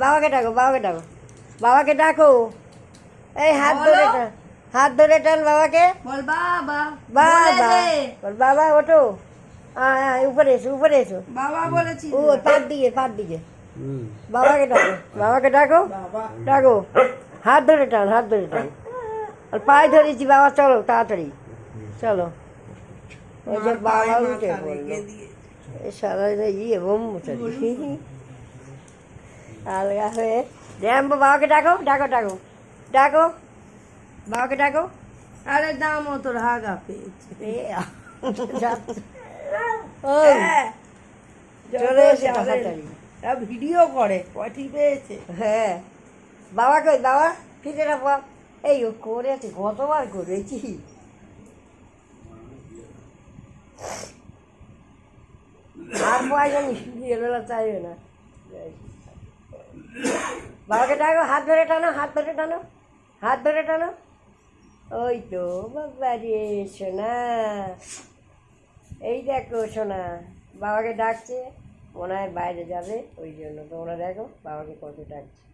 বাবাকে ডাকো, বাবাকে ডাকো, বাবাকে ডাকো। এই হাত ধরে টান বাবাকে। বল বাবা, বাবা, বল বাবা ওঠো। উপরে এসো, উপরে এসো। বাবা বলেছি। ও পার দিকে। বাবাকে ডাকো, বাবাকে ডাকো, ডাকো। হাত ধরে টান, হাত ধরে টান। আর পায়ে ধরেছি বাবা, চলো তাড়াতাড়ি চলো। ওই যে বাবা উঠে পড়লো। সারা ইয়ে ব্রহ্মচারী আলগা হয়ে র্যাম্বো। বাবাকে ডাকো, ডাকো, ডাকো, ডাকো, বাবাকে ডাকো। আরে দামও তোর হাগা পেয়েছে। চলে এসে তাড়াতাড়ি। ভিডিও করে পটি পেয়েছে। হ্যাঁ, বাবাকে, বাবা ফিরে রাখবা। এই ও করেছি, কতবার করেছি। আর পয়সা এলোলা চাইবে না। বাবাকে ডাকো, হাত ধরে টানো, হাত ধরে টানো, হাত ধরে টানো। ওই তো বাবা রে সোনা, এই দেখো সোনা, বাবাকে ডাকছে। মনে হয় বাইরে যাবে, ওই জন্য তোমরা দেখো বাবাকে কত ডাকছে।